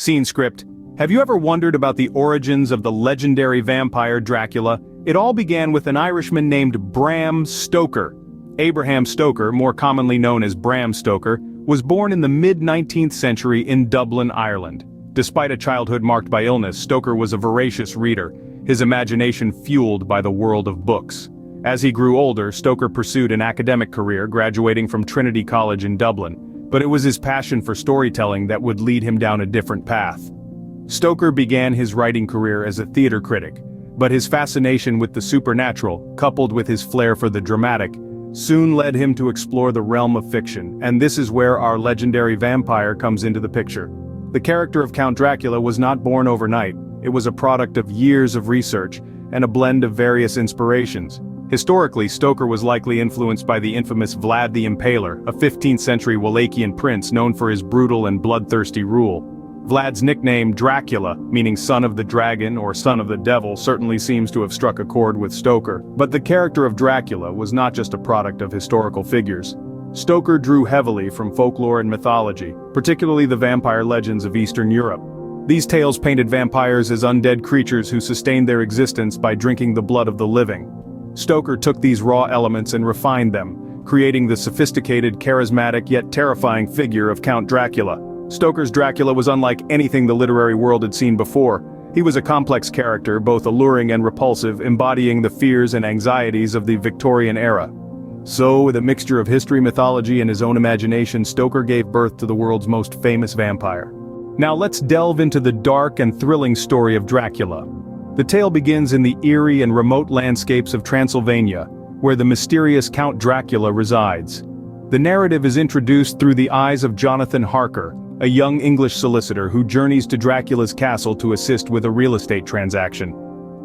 Scene script. Have you ever wondered about the origins of the legendary vampire Dracula? It all began with an Irishman named Bram Stoker. Abraham Stoker, more commonly known as Bram Stoker, was born in the mid-19th century in Dublin, Ireland. Despite a childhood marked by illness, Stoker was a voracious reader, his imagination fueled by the world of books. As he grew older, Stoker pursued an academic career, graduating from Trinity College in Dublin, but it was his passion for storytelling that would lead him down a different path. Stoker began his writing career as a theater critic, but his fascination with the supernatural, coupled with his flair for the dramatic, soon led him to explore the realm of fiction, and this is where our legendary vampire comes into the picture. The character of Count Dracula was not born overnight. It was a product of years of research and a blend of various inspirations. Historically, Stoker was likely influenced by the infamous Vlad the Impaler, a 15th-century Wallachian prince known for his brutal and bloodthirsty rule. Vlad's nickname Dracula, meaning son of the dragon or son of the devil, certainly seems to have struck a chord with Stoker. But the character of Dracula was not just a product of historical figures. Stoker drew heavily from folklore and mythology, particularly the vampire legends of Eastern Europe. These tales painted vampires as undead creatures who sustained their existence by drinking the blood of the living. Stoker took these raw elements and refined them, creating the sophisticated, charismatic yet terrifying figure of Count Dracula. Stoker's Dracula was unlike anything the literary world had seen before. He was a complex character, both alluring and repulsive, embodying the fears and anxieties of the Victorian era. So, with a mixture of history, mythology, and his own imagination, Stoker gave birth to the world's most famous vampire. Now let's delve into the dark and thrilling story of Dracula. The tale begins in the eerie and remote landscapes of Transylvania, where the mysterious Count Dracula resides. The narrative is introduced through the eyes of Jonathan Harker, a young English solicitor who journeys to Dracula's castle to assist with a real estate transaction.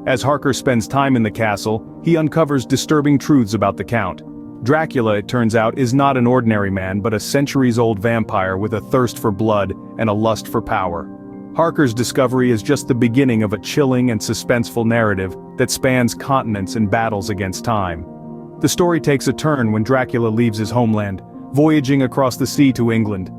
As Harker spends time in the castle, he uncovers disturbing truths about the Count. Dracula, it turns out, is not an ordinary man but a centuries-old vampire with a thirst for blood and a lust for power. Harker's discovery is just the beginning of a chilling and suspenseful narrative that spans continents and battles against time. The story takes a turn when Dracula leaves his homeland, voyaging across the sea to England.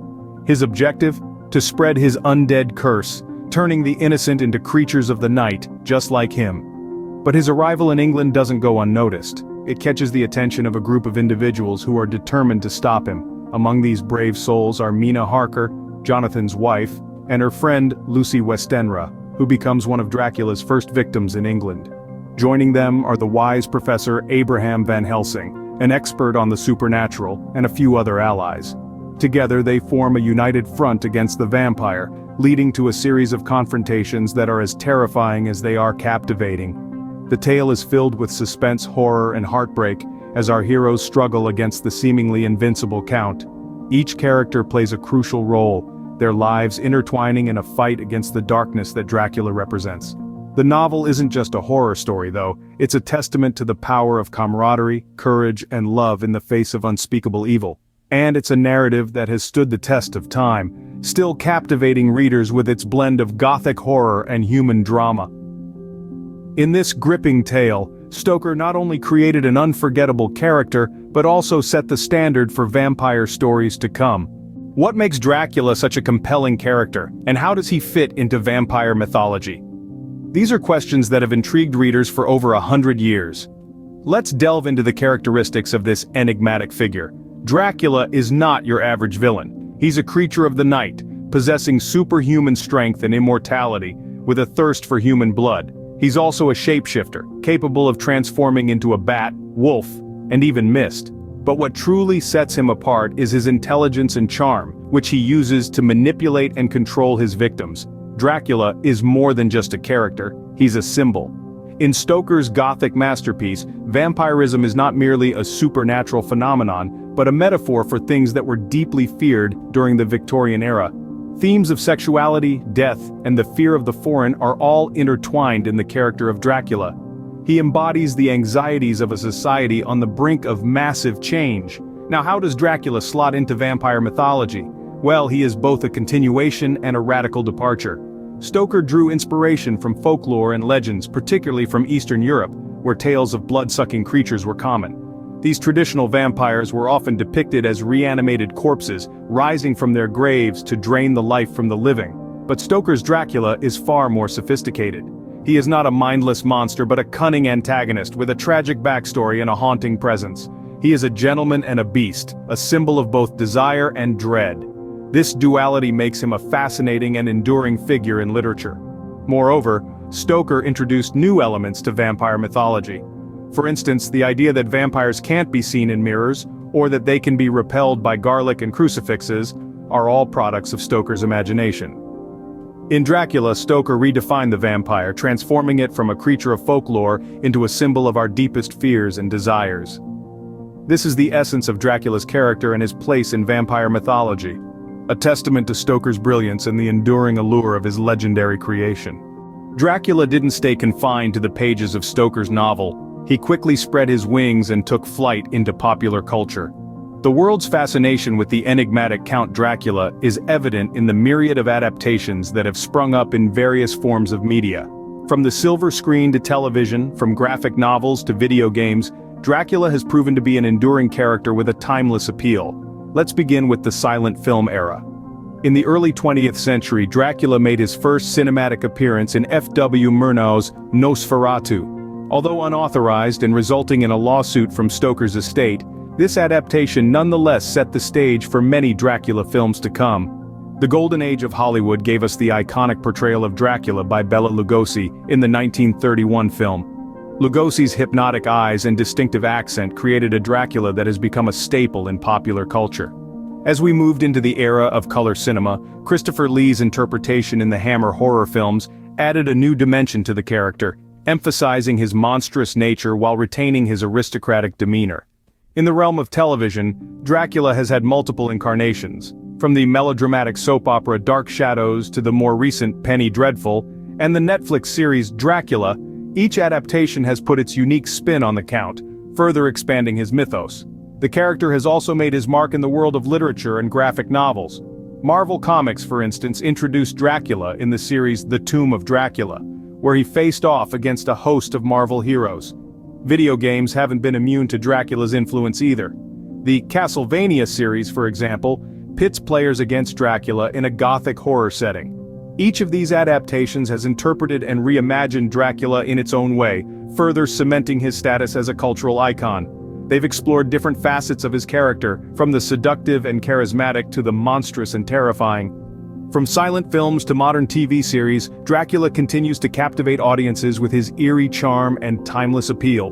His objective? To spread his undead curse, turning the innocent into creatures of the night, just like him. But his arrival in England doesn't go unnoticed. It catches the attention of a group of individuals who are determined to stop him. Among these brave souls are Mina Harker, Jonathan's wife, and her friend Lucy Westenra, who becomes one of Dracula's first victims in England. Joining them are the wise Professor Abraham Van Helsing, an expert on the supernatural, and a few other allies. Together they form a united front against the vampire, leading to a series of confrontations that are as terrifying as they are captivating. The tale is filled with suspense, horror, and heartbreak as our heroes struggle against the seemingly invincible Count. Each character plays a crucial role, their lives intertwining in a fight against the darkness that Dracula represents. The novel isn't just a horror story though, it's a testament to the power of camaraderie, courage, and love in the face of unspeakable evil. And it's a narrative that has stood the test of time, still captivating readers with its blend of gothic horror and human drama. In this gripping tale, Stoker not only created an unforgettable character, but also set the standard for vampire stories to come. What makes Dracula such a compelling character, and how does he fit into vampire mythology? These are questions that have intrigued readers for over 100 years. Let's delve into the characteristics of this enigmatic figure. Dracula is not your average villain. He's a creature of the night, possessing superhuman strength and immortality, with a thirst for human blood. He's also a shapeshifter, capable of transforming into a bat, wolf, and even mist. But what truly sets him apart is his intelligence and charm, which he uses to manipulate and control his victims. Dracula is more than just a character, he's a symbol. In Stoker's Gothic masterpiece, vampirism is not merely a supernatural phenomenon, but a metaphor for things that were deeply feared during the Victorian era. Themes of sexuality, death, and the fear of the foreign are all intertwined in the character of Dracula. He embodies the anxieties of a society on the brink of massive change. Now, how does Dracula slot into vampire mythology? Well, he is both a continuation and a radical departure. Stoker drew inspiration from folklore and legends, particularly from Eastern Europe, where tales of blood-sucking creatures were common. These traditional vampires were often depicted as reanimated corpses, rising from their graves to drain the life from the living. But Stoker's Dracula is far more sophisticated. He is not a mindless monster but a cunning antagonist with a tragic backstory and a haunting presence. He is a gentleman and a beast, a symbol of both desire and dread. This duality makes him a fascinating and enduring figure in literature. Moreover, Stoker introduced new elements to vampire mythology. For instance, the idea that vampires can't be seen in mirrors, or that they can be repelled by garlic and crucifixes, are all products of Stoker's imagination. In Dracula, Stoker redefined the vampire, transforming it from a creature of folklore into a symbol of our deepest fears and desires. This is the essence of Dracula's character and his place in vampire mythology, a testament to Stoker's brilliance and the enduring allure of his legendary creation. Dracula didn't stay confined to the pages of Stoker's novel. He quickly spread his wings and took flight into popular culture. The world's fascination with the enigmatic Count Dracula is evident in the myriad of adaptations that have sprung up in various forms of media. From the silver screen to television, from graphic novels to video games, Dracula has proven to be an enduring character with a timeless appeal. Let's begin with the silent film era. In the early 20th century, Dracula made his first cinematic appearance in F.W. Murnau's Nosferatu. Although unauthorized and resulting in a lawsuit from Stoker's estate, this adaptation nonetheless set the stage for many Dracula films to come. The golden age of Hollywood gave us the iconic portrayal of Dracula by Bela Lugosi in the 1931 film. Lugosi's hypnotic eyes and distinctive accent created a Dracula that has become a staple in popular culture. As we moved into the era of color cinema, Christopher Lee's interpretation in the Hammer horror films added a new dimension to the character, emphasizing his monstrous nature while retaining his aristocratic demeanor. In the realm of television, Dracula has had multiple incarnations, from the melodramatic soap opera Dark Shadows to the more recent Penny Dreadful, and the Netflix series Dracula. Each adaptation has put its unique spin on the Count, further expanding his mythos. The character has also made his mark in the world of literature and graphic novels. Marvel Comics, for instance, introduced Dracula in the series The Tomb of Dracula, where he faced off against a host of Marvel heroes. Video games haven't been immune to Dracula's influence either. The Castlevania series, for example, pits players against Dracula in a gothic horror setting. Each of these adaptations has interpreted and reimagined Dracula in its own way, further cementing his status as a cultural icon. They've explored different facets of his character, from the seductive and charismatic to the monstrous and terrifying. From silent films to modern TV series, Dracula continues to captivate audiences with his eerie charm and timeless appeal.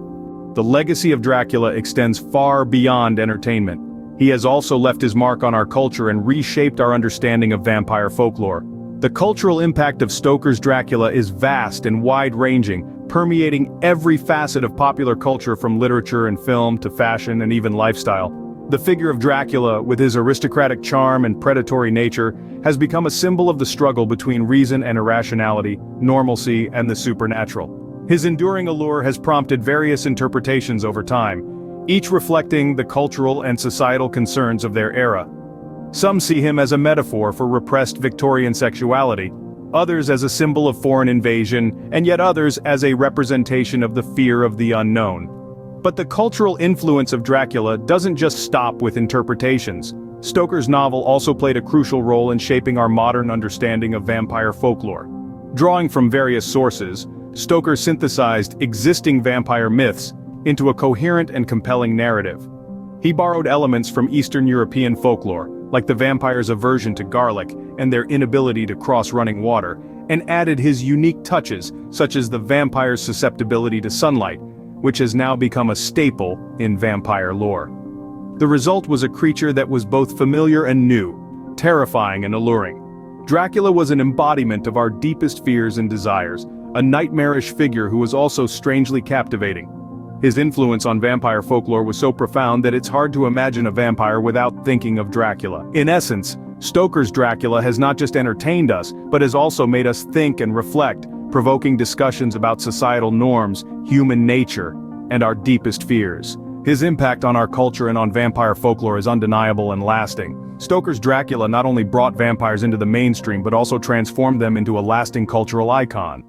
The legacy of Dracula extends far beyond entertainment. He has also left his mark on our culture and reshaped our understanding of vampire folklore. The cultural impact of Stoker's Dracula is vast and wide-ranging, permeating every facet of popular culture from literature and film to fashion and even lifestyle. The figure of Dracula, with his aristocratic charm and predatory nature, has become a symbol of the struggle between reason and irrationality, normalcy and the supernatural. His enduring allure has prompted various interpretations over time, each reflecting the cultural and societal concerns of their era. Some see him as a metaphor for repressed Victorian sexuality, others as a symbol of foreign invasion, and yet others as a representation of the fear of the unknown. But the cultural influence of Dracula doesn't just stop with interpretations. Stoker's novel also played a crucial role in shaping our modern understanding of vampire folklore. Drawing from various sources, Stoker synthesized existing vampire myths into a coherent and compelling narrative. He borrowed elements from Eastern European folklore, like the vampire's aversion to garlic and their inability to cross running water, and added his unique touches, such as the vampire's susceptibility to sunlight, which has now become a staple in vampire lore. The result was a creature that was both familiar and new, terrifying and alluring. Dracula was an embodiment of our deepest fears and desires, a nightmarish figure who was also strangely captivating. His influence on vampire folklore was so profound that it's hard to imagine a vampire without thinking of Dracula. In essence, Stoker's Dracula has not just entertained us, but has also made us think and reflect, provoking discussions about societal norms, human nature, and our deepest fears. His impact on our culture and on vampire folklore is undeniable and lasting. Stoker's Dracula not only brought vampires into the mainstream but also transformed them into a lasting cultural icon.